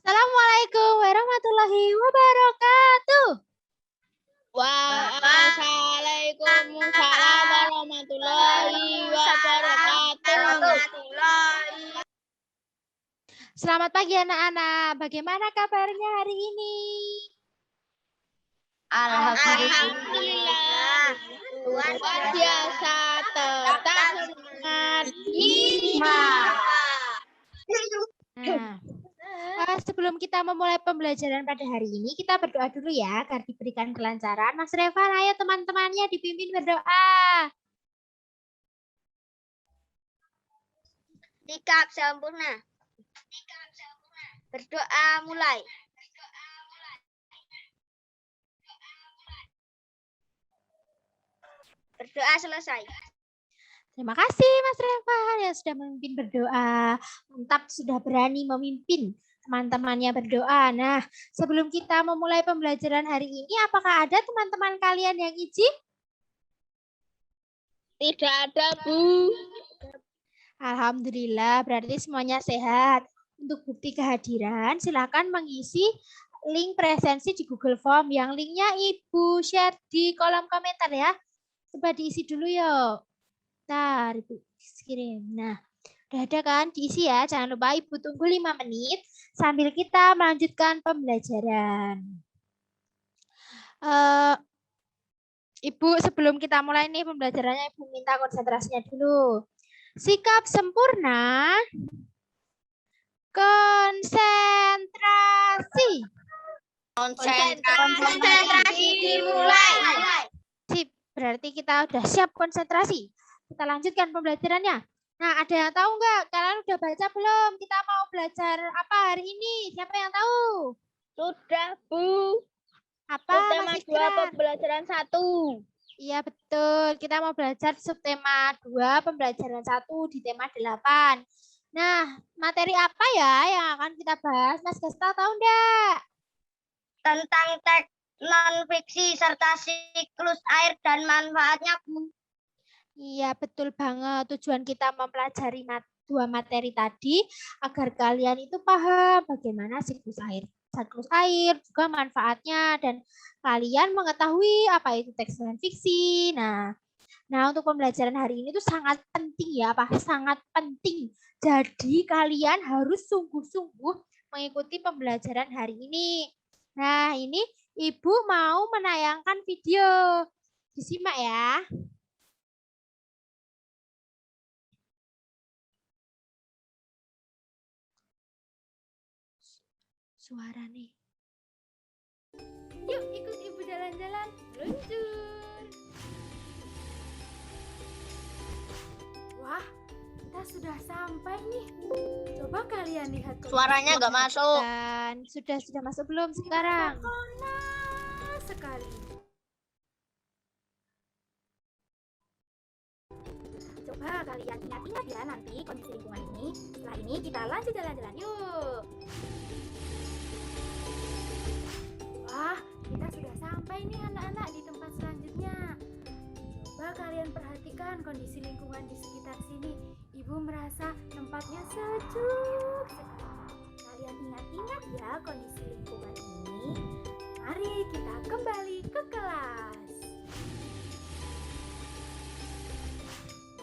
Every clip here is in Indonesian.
Assalamualaikum warahmatullahi wabarakatuh. Waalaikumsalam warahmatullahi wabarakatuh. Selamat pagi anak-anak. Bagaimana kabarnya hari ini? Alhamdulillah. Luar biasa, tetap semangat. Nah, sebelum kita memulai pembelajaran pada hari ini, kita berdoa dulu ya agar diberikan kelancaran. Mas Revan, ayo teman-temannya dipimpin berdoa. Sikap sempurna. Berdoa mulai. Berdoa selesai. Terima kasih Mas Revan yang sudah memimpin berdoa. Mantap, sudah berani memimpin teman-temannya berdoa. Nah, sebelum kita memulai pembelajaran hari ini, apakah ada teman-teman kalian yang izin? Tidak ada, Bu. Alhamdulillah, berarti semuanya sehat. Untuk bukti kehadiran, silakan mengisi link presensi di Google Form. Yang linknya Ibu share di kolom komentar ya. Coba diisi dulu yuk. Bentar, Ibu kirim. Nah, udah ada kan? Diisi ya. Jangan lupa Ibu tunggu 5 menit sambil kita melanjutkan pembelajaran. Ibu, sebelum kita mulai nih pembelajarannya, Ibu minta konsentrasinya dulu. Sikap sempurna. Konsentrasi. Konsentrasi dimulai. Sip, berarti kita udah siap konsentrasi. Kita lanjutkan pembelajarannya. Nah, ada yang tahu nggak? Kalian udah baca belum? Kita mau belajar apa hari ini? Siapa yang tahu? Sudah, Bu. Apa? Subtema 2 pembelajaran 1. Iya, betul. Kita mau belajar subtema 2 pembelajaran 1 di tema 8. Nah, materi apa ya yang akan kita bahas? Mas Gesta tahu nggak? Tentang teks non-fiksi serta siklus air dan manfaatnya, Bu. Iya, betul banget. Tujuan kita mempelajari dua materi tadi agar kalian itu paham bagaimana siklus air, juga manfaatnya, dan kalian mengetahui apa itu teks non fiksi. Nah, untuk pembelajaran hari ini tuh sangat penting ya, Pak. Sangat penting. Jadi kalian harus sungguh-sungguh mengikuti pembelajaran hari ini. Nah, ini Ibu mau menayangkan video. Disimak ya. Suara nih. Yuk ikut Ibu jalan-jalan. Luncur. Wah, kita sudah sampai nih. Coba kalian lihat. Suaranya nggak masuk. Sudah masuk belum sekarang? Panas sekali. Coba kalian ingat-ingat ya nanti kondisi lingkungan ini. Setelah ini kita lanjut jalan-jalan yuk. Wah, kita sudah sampai nih anak-anak di tempat selanjutnya. Coba kalian perhatikan kondisi lingkungan di sekitar sini. Ibu merasa tempatnya sejuk sekali. Kalian ingat-ingat ya kondisi lingkungan ini. Mari kita kembali ke kelas.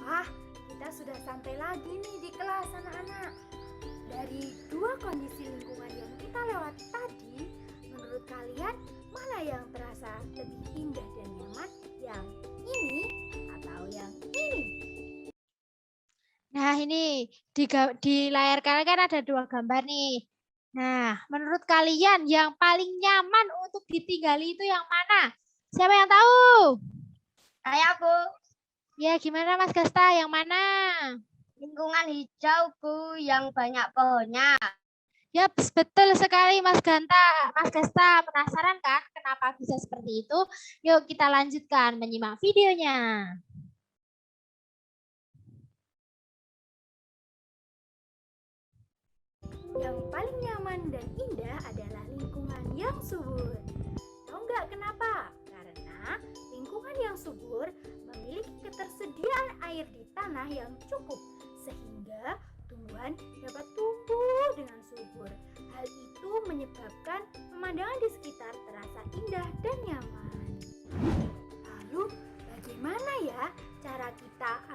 Wah, kita sudah sampai lagi nih di kelas anak-anak. Dari dua kondisi lingkungan yang kita lewati tadi, menurut kalian mana yang terasa lebih indah dan nyaman? Yang ini atau yang ini? Nah, ini di layar kalian kan ada dua gambar nih. Nah, menurut kalian yang paling nyaman untuk ditinggali itu yang mana? Siapa yang tahu? Saya, Bu. Ya, gimana Mas Gasta? Yang mana? Lingkungan hijau, Bu, yang banyak pohonnya. Ya, betul sekali Mas Gasta. Penasaran kan kenapa bisa seperti itu? Yuk kita lanjutkan menyimak videonya. Yang paling nyaman dan indah adalah lingkungan yang subur. Tahu nggak kenapa? Karena lingkungan yang subur memiliki ketersediaan air di tanah yang cukup, sehingga tumbuhan dapat tumbuh dengan subur. Hal itu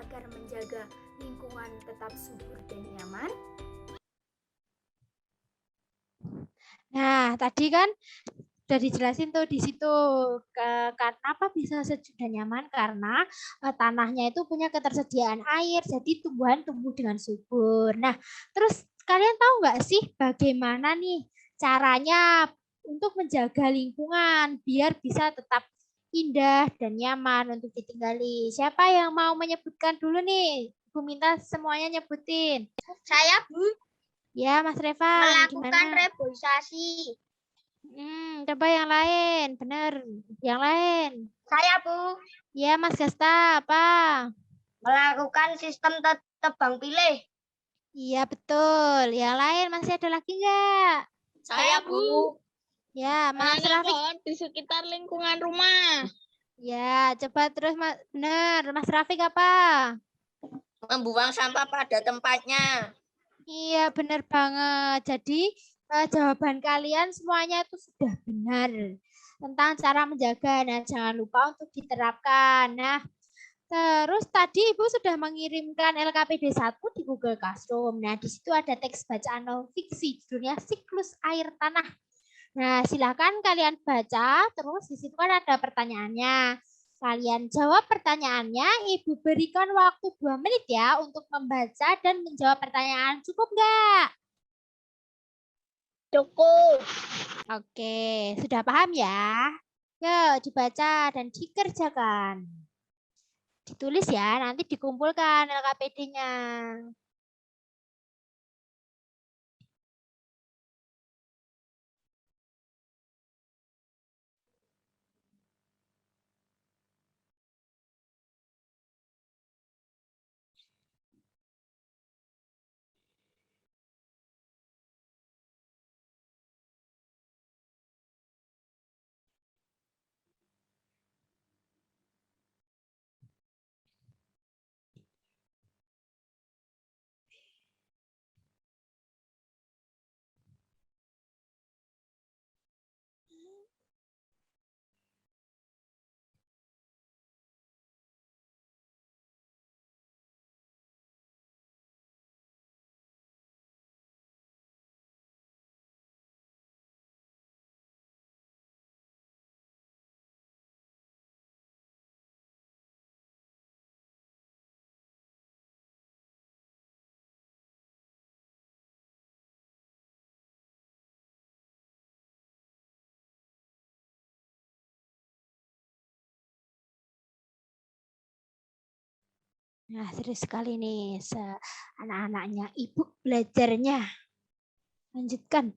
agar menjaga lingkungan tetap subur dan nyaman? Nah, tadi kan udah dijelasin tuh di situ kenapa bisa sejuk dan nyaman karena tanahnya itu punya ketersediaan air, jadi tumbuhan tumbuh dengan subur. Nah, terus kalian tahu nggak sih bagaimana nih caranya untuk menjaga lingkungan biar bisa tetap indah dan nyaman untuk ditinggali? Siapa yang mau menyebutkan dulu nih? Bu minta semuanya nyebutin. Saya, Bu, Ya, Mas Revan, melakukan gimana? reboisasi. Coba yang lain, bener. Yang lain. Saya, Bu, Ya, Mas Gasta, apa? melakukan sistem tebang pilih. Iya, betul. Yang lain masih ada lagi nggak? Saya, Bu, Ya, Mas menanam Rafiq. pohon di sekitar lingkungan rumah. Ya, coba terus, Mas. Bener. Mas Rafiq apa? membuang sampah pada tempatnya. Iya, bener banget. Jadi, jawaban kalian semuanya itu sudah benar tentang cara menjaga. Nah, jangan lupa untuk diterapkan. Nah, terus tadi Ibu sudah mengirimkan LKPD 1 di Google Classroom. Nah, di situ ada teks bacaan non fiksi, judulnya Siklus Air Tanah. Nah, silakan kalian baca, terus di situ kan ada pertanyaannya. Kalian jawab pertanyaannya, Ibu berikan waktu 2 menit ya untuk membaca dan menjawab pertanyaan. Cukup nggak? Cukup. Oke, sudah paham ya? Yuk, dibaca dan dikerjakan. Ditulis ya, nanti dikumpulkan LKPD-nya. Nah, serius sekali nih anak-anaknya Ibu belajarnya. Lanjutkan.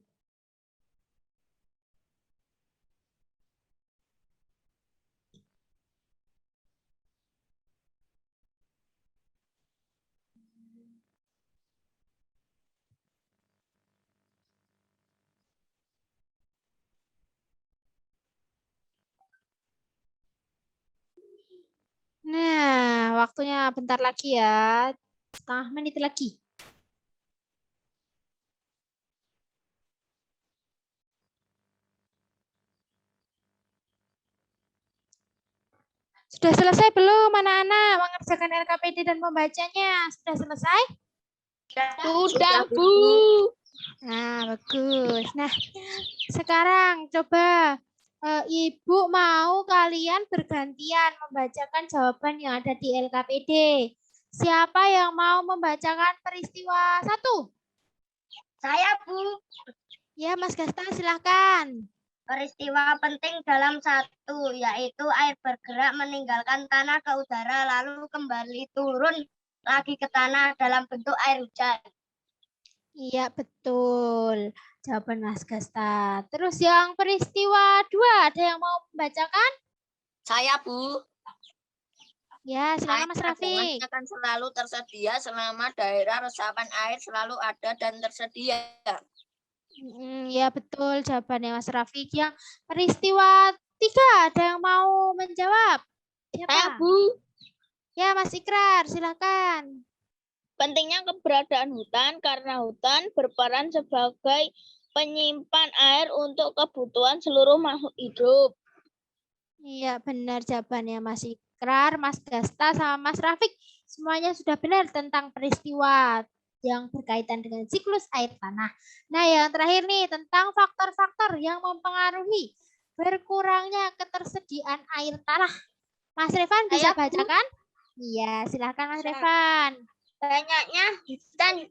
Nah, waktunya bentar lagi ya. Setengah menit lagi. Sudah selesai belum anak-anak mengerjakan LKPD dan membacanya? Sudah selesai? Sudah, Bu. Nah, bagus. Nah, sekarang coba Ibu mau kalian bergantian membacakan jawaban yang ada di LKPD. Siapa yang mau membacakan peristiwa 1? Saya, Bu, Ya, Mas Gasta, silakan. peristiwa penting dalam satu, yaitu air bergerak meninggalkan tanah ke udara, lalu kembali turun lagi ke tanah dalam bentuk air hujan. Iya, betul. Jawaban Mas Gasta. Terus yang peristiwa 2, ada yang mau membacakan? Saya, Bu, Ya, silakan Mas air Rafiq. akan selalu tersedia selama daerah resapan air selalu ada dan tersedia. Ya, betul jawabannya Mas Rafiq. Yang peristiwa 3, ada yang mau menjawab? Siapa? Saya, Bu. Ya, Mas Ikrar, silakan. Pentingnya keberadaan hutan karena hutan berperan sebagai penyimpan air untuk kebutuhan seluruh makhluk hidup. Iya, benar jawabannya Mas Ikrar, Mas Gasta, sama Mas Rafiq. semuanya sudah benar tentang peristiwa yang berkaitan dengan siklus air tanah. Nah, yang terakhir nih tentang faktor-faktor yang mempengaruhi berkurangnya ketersediaan air tanah. Mas Revan bisa bacakan? Iya, silakan Mas Revan. Banyaknya hutan,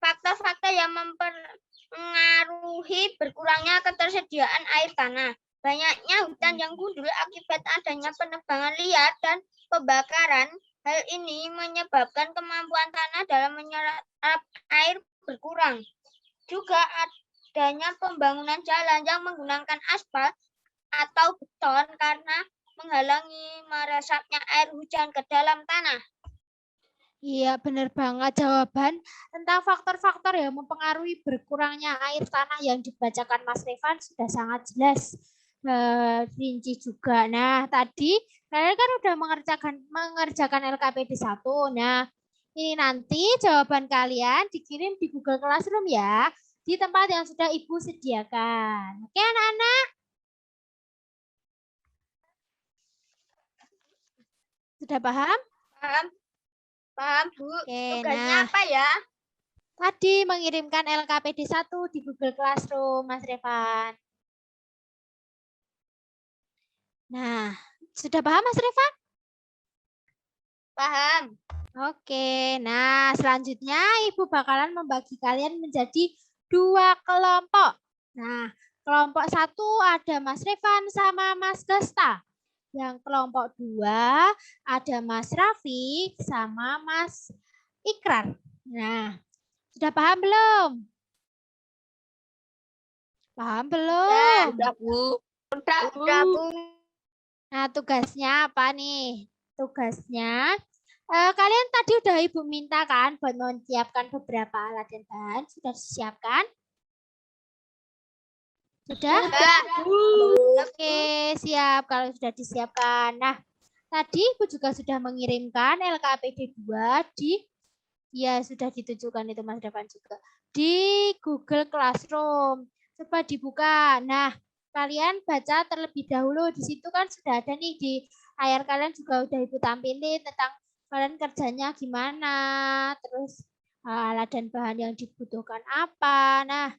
faktor-faktor yang mempengaruhi berkurangnya ketersediaan air tanah. Banyaknya hutan yang gundul akibat adanya penebangan liar dan pembakaran. Hal ini menyebabkan kemampuan tanah dalam menyerap air berkurang. Juga adanya pembangunan jalan yang menggunakan aspal atau beton karena menghalangi meresapnya air hujan ke dalam tanah. Iya, benar banget jawaban tentang faktor-faktor yang mempengaruhi berkurangnya air tanah yang dibacakan Mas Revan sudah sangat jelas, rinci juga. Nah, tadi kalian kan udah mengerjakan LKPD 1. Nah, ini nanti jawaban kalian dikirim di Google Classroom ya, di tempat yang sudah Ibu sediakan. Oke, anak-anak? Sudah paham? Paham? Paham, Bu. Oke, Tugasnya nah. apa ya? Tadi mengirimkan LKPD 1 di Google Classroom, Mas Revan. Nah, sudah paham Mas Revan? Paham. Oke, nah selanjutnya Ibu bakalan membagi kalian menjadi 2 kelompok. Nah, kelompok 1 ada Mas Revan sama Mas Gesta. Yang kelompok 2 ada Mas Rafiq sama Mas Ikrar. Nah, sudah paham belum? Paham belum? Sudah, Bu. Sudah, Bu. Nah, tugasnya apa nih? Tugasnya, kalian tadi udah Ibu minta kan buat menyiapkan beberapa alat dan bahan. Sudah disiapkan? Sudah? Oke, siap. Kalau sudah disiapkan. Nah, tadi Ibu juga sudah mengirimkan LKPD 2 di, ya sudah ditujukan itu Mas Devan juga, di Google Classroom. Coba dibuka. Nah, kalian baca terlebih dahulu. Di situ kan sudah ada nih di layar kalian juga udah Ibu tampilin tentang kalian kerjanya gimana, terus alat dan bahan yang dibutuhkan apa. Nah,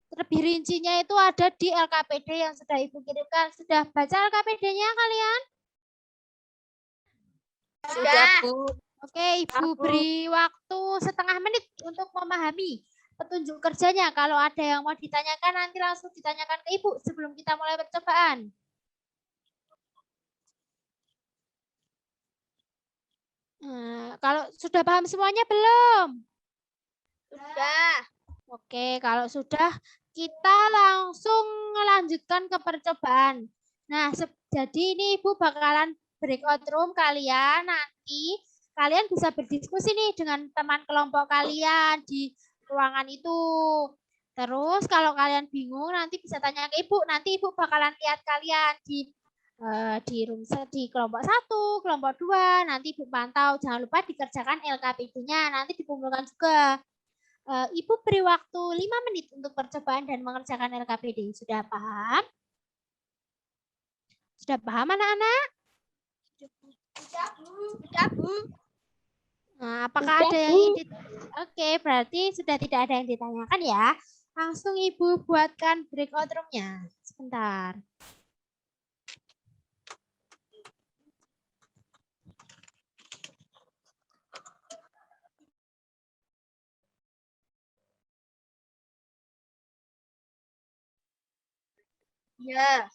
lebih rincinya itu ada di LKPD yang sudah Ibu kirimkan. Sudah baca LKPD-nya kalian? Sudah, Bu. Oke, Ibu beri waktu setengah menit untuk memahami petunjuk kerjanya. Kalau ada yang mau ditanyakan, nanti langsung ditanyakan ke Ibu sebelum kita mulai percobaan. Nah, kalau sudah paham semuanya belum? Sudah. Oke, kalau sudah, kita langsung melanjutkan ke percobaan. Nah, jadi ini Ibu bakalan breakout room kalian nanti. Kalian bisa berdiskusi nih dengan teman kelompok kalian di ruangan itu. Terus kalau kalian bingung nanti bisa tanya ke Ibu. Nanti Ibu bakalan lihat kalian di room di kelompok 1, kelompok 2. Nanti Ibu pantau. Jangan lupa dikerjakan LKPD-nya. Nanti dikumpulkan juga. Ibu beri waktu 5 menit untuk percobaan dan mengerjakan LKPD. Sudah paham? Sudah paham anak-anak? Sudah, Bu. Sudah, Bu. Nah, apakah ada yang ingin Oke, berarti sudah tidak ada yang ditanyakan ya. Langsung Ibu buatkan breakout room-nya. Sebentar. Ya.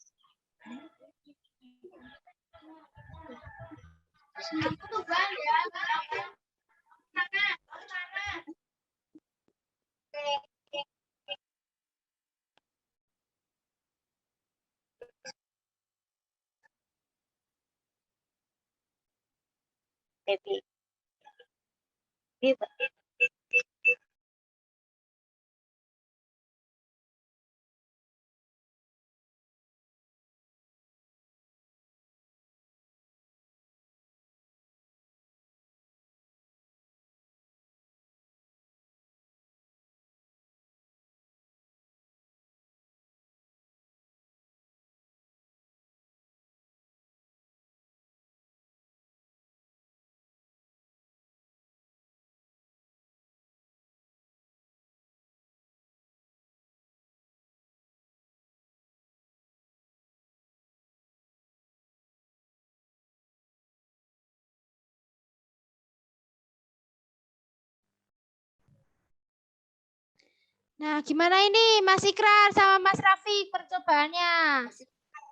Nah, gimana ini Mas Ikrar sama Mas Rafiq percobaannya?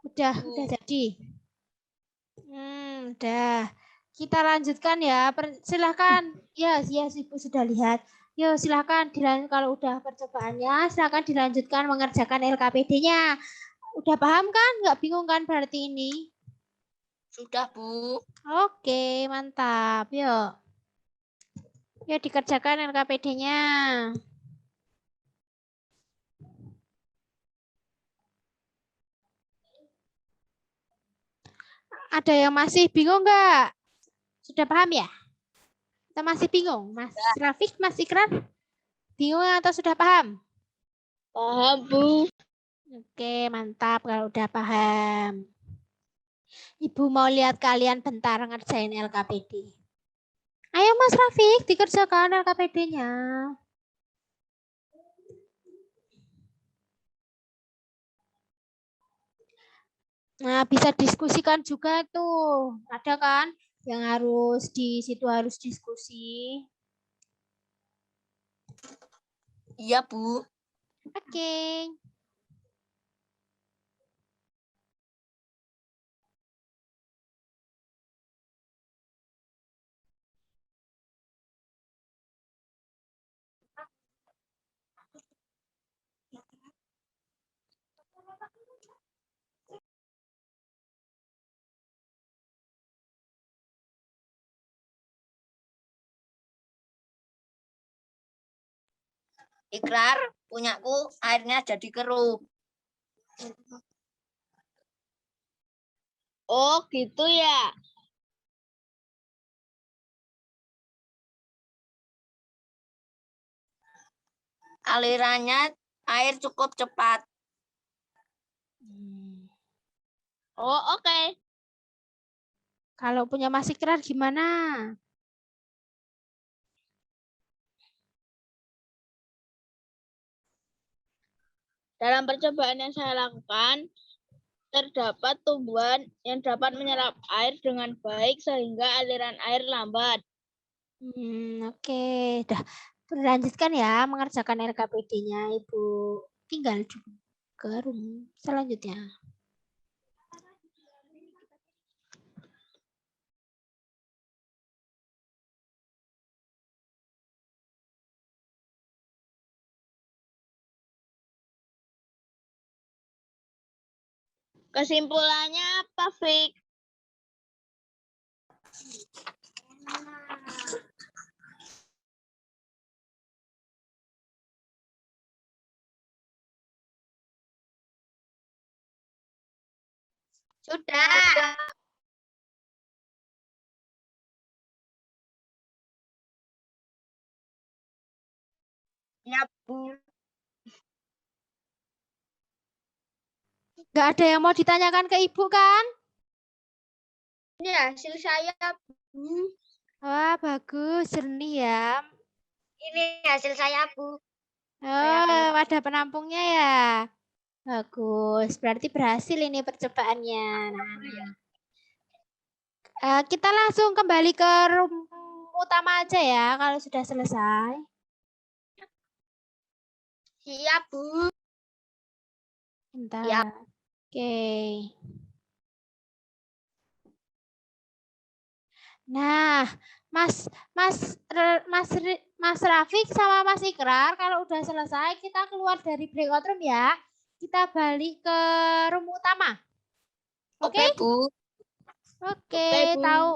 Udah jadi. Udah. Kita lanjutkan ya. Silahkan. Ya, Ibu sudah lihat. Yo, silahkan kalau udah percobaannya, silahkan dilanjutkan mengerjakan LKPD-nya. Udah paham kan? Nggak bingung kan berarti ini? Sudah, Bu. Oke, mantap. Yuk. Yuk dikerjakan LKPD-nya. Ada yang masih bingung nggak? Sudah paham ya? Kita masih bingung, Mas Rafiq, Mas Ikrar? Bingung atau sudah paham? Paham, Bu. Oke, mantap kalau udah paham. Ibu mau lihat kalian bentar ngerjain LKPD. Ayo Mas Rafiq, dikerjakan LKPD-nya. Nah, bisa diskusikan juga tuh. Ada kan yang harus di situ harus diskusi. Iya, Bu. Oke. Ikrar, punyaku airnya jadi keruh. Oh, gitu ya. Alirannya air cukup cepat. Oh, oke. Kalau punya Mas Ikrar gimana? Dalam percobaan yang saya lakukan, terdapat tumbuhan yang dapat menyerap air dengan baik sehingga aliran air lambat. Oke. Dah lanjutkan ya mengerjakan LKPD-nya Ibu. Tinggal ke room selanjutnya. Kesimpulannya apa, Fik? Sudah. Ya, Bu. Nggak ada yang mau ditanyakan ke Ibu kan? Ini hasil saya, Bu. Wah, bagus. Jernih ya. Ini hasil saya, Bu. Oh, wadah penampungnya ya. Bagus. Berarti berhasil ini percobaannya. Kita langsung kembali ke room utama aja ya kalau sudah selesai. Siap, Bu. Bentar. Ya. Oke. Nah, Mas Rafiq sama Mas Ikrar kalau udah selesai kita keluar dari breakout room ya. Kita balik ke room utama. Oke, Bu. Oke, Bu. tahu.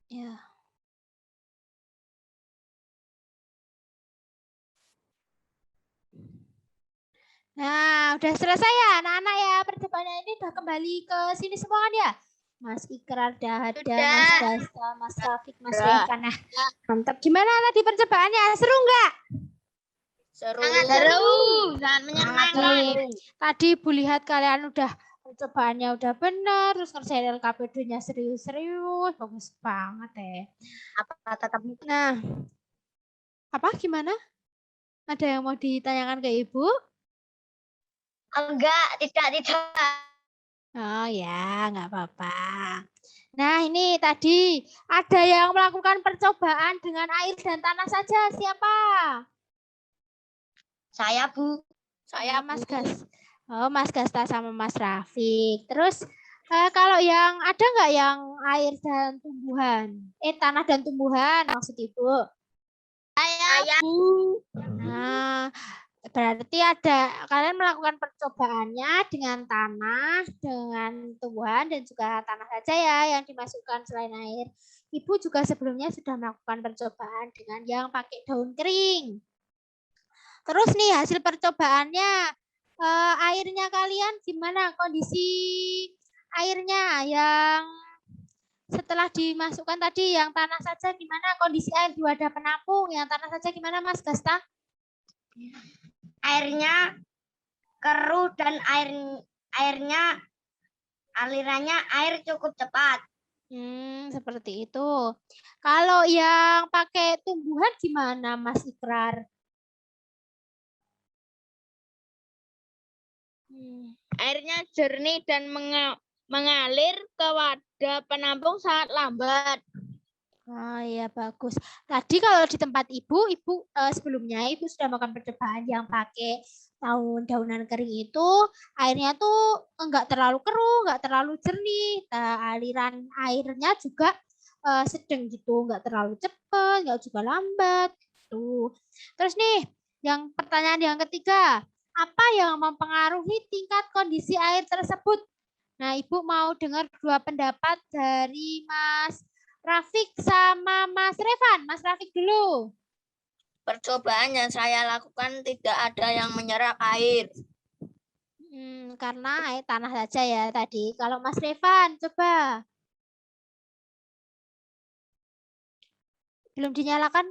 Ya. Nah, udah selesai ya anak-anak ya. Percobaannya ini udah kembali ke sini semua kan ya? Mas Ikrar udah ada, Mas Dasta, Mas Rafiq, Mas Rehan. Nah, mantap. Gimana tadi percobaannya? Seru nggak? Seru. Sangat menyenangkan. Tadi Ibu lihat kalian udah percobaannya udah benar, terus ngerjain LKPD-nya serius-serius, bagus banget ya. Apa tetap? Nah, apa gimana? Ada yang mau ditanyakan ke Ibu? Enggak, tidak. Oh ya, nggak apa-apa. Nah, ini tadi ada yang melakukan percobaan dengan air dan tanah saja. Siapa? Saya, Bu. Saya Mas Gas. Oh, Mas Gasta sama Mas Rafiq. Terus kalau yang ada nggak yang air dan tumbuhan? Tanah dan tumbuhan maksud Ibu. Saya, Bu. Nah, berarti kalian melakukan percobaannya dengan tanah, dengan tumbuhan dan juga tanah saja ya yang dimasukkan selain air. Ibu juga sebelumnya sudah melakukan percobaan dengan yang pakai daun kering. Terus nih hasil percobaannya, airnya kalian gimana kondisi airnya yang setelah dimasukkan tadi yang tanah saja gimana kondisi air di wadah penampung, yang tanah saja gimana Mas Gasta? Airnya keruh dan airnya alirannya air cukup cepat. Seperti itu. Kalau yang pakai tumbuhan gimana Mas Ikrar? Airnya jernih dan mengalir ke wadah penampung sangat lambat. Oh iya bagus. Tadi kalau di tempat Ibu sebelumnya Ibu sudah melakukan percobaan yang pakai daunan kering itu airnya tuh enggak terlalu keruh, enggak terlalu jernih. Aliran airnya juga sedang gitu, enggak terlalu cepat, enggak juga lambat. Tuh. Terus nih, yang pertanyaan yang ketiga, apa yang mempengaruhi tingkat kondisi air tersebut? Nah, Ibu mau dengar dua pendapat dari Mas Rafiq sama Mas Revan. Mas Rafiq dulu. Percobaan yang saya lakukan tidak ada yang menyerap air. Karena air tanah saja ya tadi. Kalau Mas Revan, coba. Belum dinyalakan?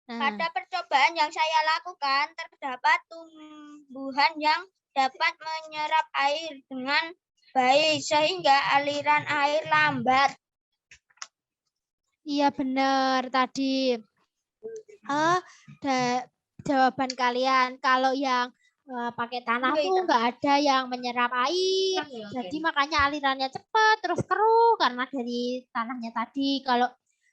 Pada percobaan yang saya lakukan, terdapat tumbuhan yang dapat menyerap air dengan baik, sehingga aliran air lambat. Iya benar tadi. Jawaban kalian. Kalau yang pakai tanah tuh nggak ada yang menyerap air. Jadi makanya alirannya cepat, terus keruh karena dari tanahnya tadi. Kalau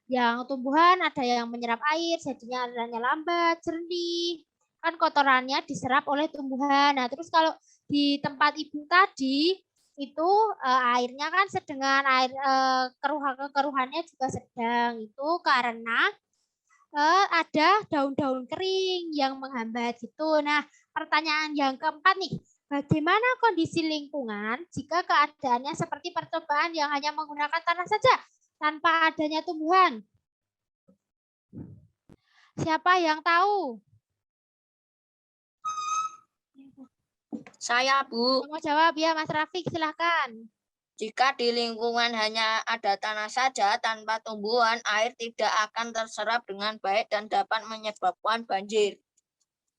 yang tumbuhan ada yang menyerap air, jadinya alirannya lambat, jernih. Kan kotorannya diserap oleh tumbuhan. Nah, terus kalau di tempat Ibu tadi itu airnya kan sedang air keruhannya juga sedang. Itu karena ada daun-daun kering yang menghambat gitu. Nah, pertanyaan yang keempat nih, bagaimana kondisi lingkungan jika keadaannya seperti percobaan yang hanya menggunakan tanah saja tanpa adanya tumbuhan? Siapa yang tahu? Saya, Bu. Mau jawab ya, Mas Rafiq, silahkan. Jika di lingkungan hanya ada tanah saja tanpa tumbuhan, air tidak akan terserap dengan baik dan dapat menyebabkan banjir.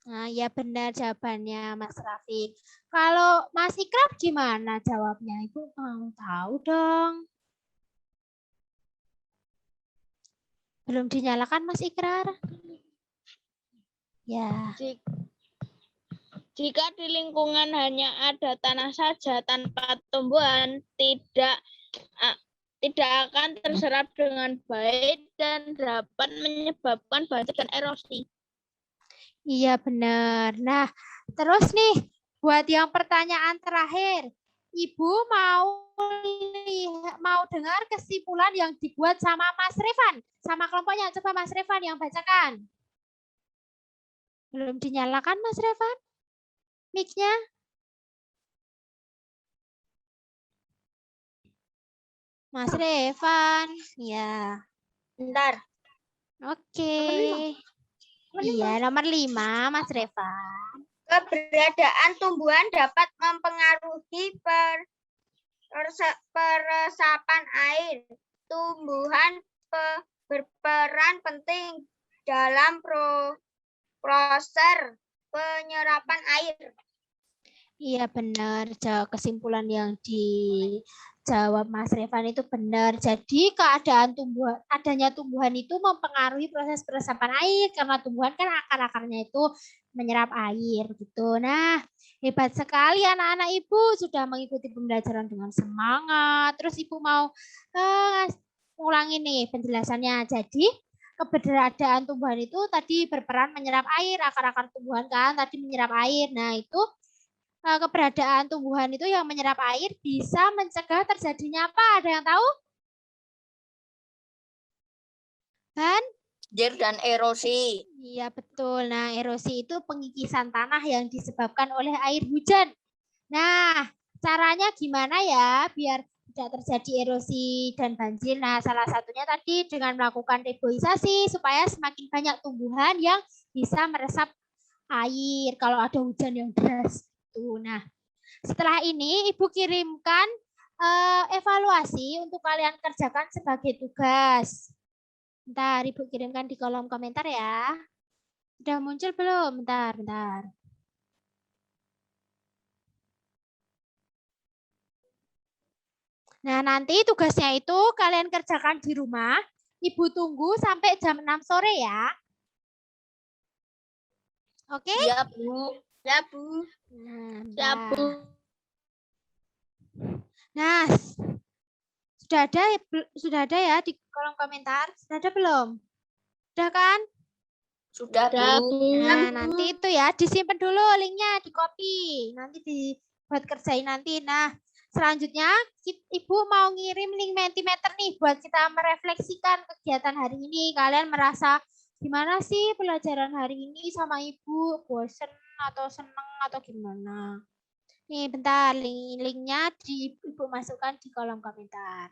Nah, ya benar jawabannya Mas Rafiq. Kalau Mas Ikrar gimana jawabnya? Ibu mau tahu dong. Belum dinyalakan Mas Ikrar? Ya. Jika di lingkungan hanya ada tanah saja tanpa tumbuhan, tidak akan terserap dengan baik dan dapat menyebabkan banjir dan erosi. Iya benar. Nah, terus nih buat yang pertanyaan terakhir, Ibu mau dengar kesimpulan yang dibuat sama Mas Revan, sama kelompoknya. Coba Mas Revan yang bacakan. Belum dinyalakan Mas Revan? Mic-nya? Mas Revan, ya. Bentar. Oke. Iya, nomor 5, Mas Revan. Keberadaan tumbuhan dapat mempengaruhi peresapan air. Tumbuhan berperan penting dalam proses penyerapan air. Iya benar, kesimpulan yang Jawab Mas Revan itu benar. Jadi adanya tumbuhan itu mempengaruhi proses peresapan air karena tumbuhan kan akar-akarnya itu menyerap air gitu. Nah, hebat sekali anak-anak Ibu sudah mengikuti pembelajaran dengan semangat. Terus Ibu mau ulangi nih penjelasannya. Jadi keberadaan tumbuhan itu tadi berperan menyerap air, akar-akar tumbuhan kan tadi menyerap air. Nah, itu keberadaan tumbuhan itu yang menyerap air bisa mencegah terjadinya apa? Ada yang tahu? Banjir dan erosi. Iya betul. Nah, erosi itu pengikisan tanah yang disebabkan oleh air hujan. Nah, caranya gimana ya biar tidak terjadi erosi dan banjir? Nah, salah satunya tadi dengan melakukan reboisasi supaya semakin banyak tumbuhan yang bisa meresap air kalau ada hujan yang deras. Nah, setelah ini Ibu kirimkan evaluasi untuk kalian kerjakan sebagai tugas. Bentar, Ibu kirimkan di kolom komentar ya. Sudah muncul belum? Bentar. Nah, nanti tugasnya itu kalian kerjakan di rumah. Ibu tunggu sampai jam 6 sore ya. Oke? Ya, Bu. Ya, Bu. Nah, sudah ada ya di kolom komentar? Sudah ada belum? Sudah kan? Sudah, Bu. Nah, nanti itu ya disimpan dulu linknya, di copy. Nanti dibuat kerjain nanti. Nah, selanjutnya Ibu mau ngirim link Mentimeter nih buat kita merefleksikan kegiatan hari ini. Kalian merasa gimana sih pelajaran hari ini sama Ibu? Bosen atau seneng atau gimana? Nih, bentar, linknya Ibu masukkan di kolom komentar.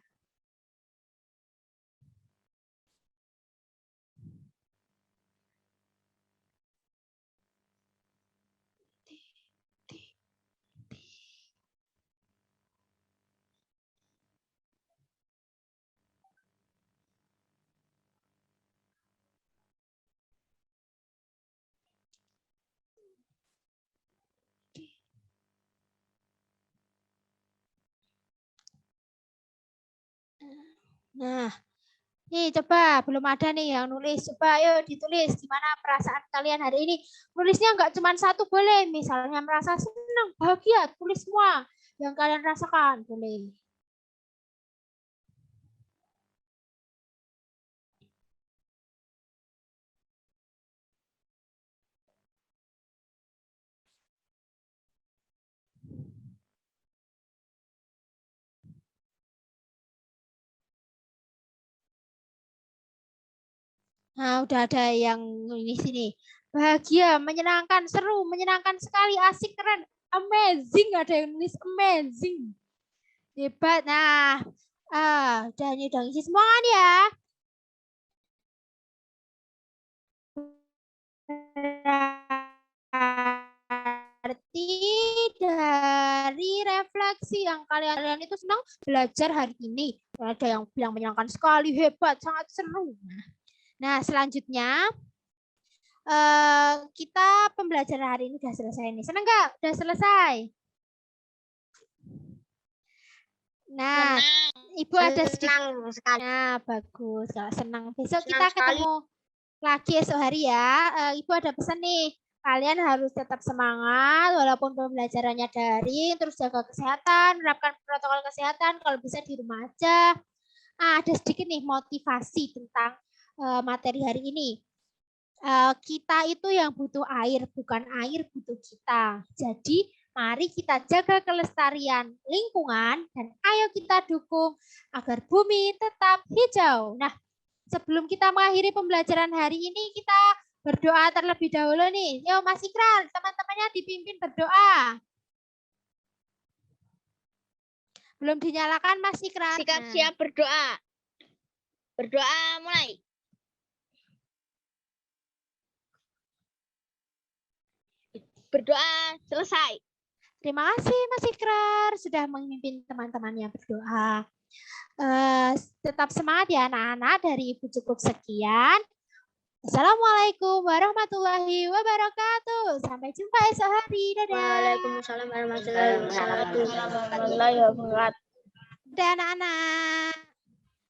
Nah, nih coba belum ada nih yang nulis. Coba ayo ditulis gimana perasaan kalian hari ini. Nulisnya nggak cuma satu boleh. Misalnya merasa senang, bahagia, tulis semua yang kalian rasakan boleh. Nah, udah ada yang ini sini. Bahagia, menyenangkan, seru, menyenangkan sekali, asik, keren, amazing. Ada yang nulis amazing. Hebat. Nah, udah ngisi semua kan ya? Berarti dari refleksi yang kalian itu senang belajar hari ini. Ada yang bilang menyenangkan sekali, hebat, sangat seru. Nah, selanjutnya kita pembelajaran hari ini sudah selesai nih. Senang nggak? Sudah selesai. Nah, Ibu ada sedikit. Nah, bagus. Kalau senang. Besok kita ketemu lagi esok hari ya. Ibu ada pesan nih. Kalian harus tetap semangat walaupun pembelajarannya daring, terus jaga kesehatan, menerapkan protokol kesehatan, kalau bisa di rumah aja. Ada sedikit nih motivasi tentang materi hari ini. Kita itu yang butuh air, bukan air butuh kita. Jadi mari kita jaga kelestarian lingkungan dan ayo kita dukung agar bumi tetap hijau. Nah, sebelum kita mengakhiri pembelajaran hari ini, kita berdoa terlebih dahulu nih. Yo Mas Ikrar, teman-temannya dipimpin berdoa. Belum dinyalakan Mas Ikrar. Siap berdoa. Berdoa mulai. Berdoa selesai. Terima kasih Mas Ikrar sudah memimpin teman-temannya berdoa. Tetap semangat ya anak-anak, dari Ibu cukup sekian. Assalamualaikum warahmatullahi wabarakatuh. Sampai jumpa esok hari. Dadah. Waalaikumsalam warahmatullahi wabarakatuh. Dadah anak-anak.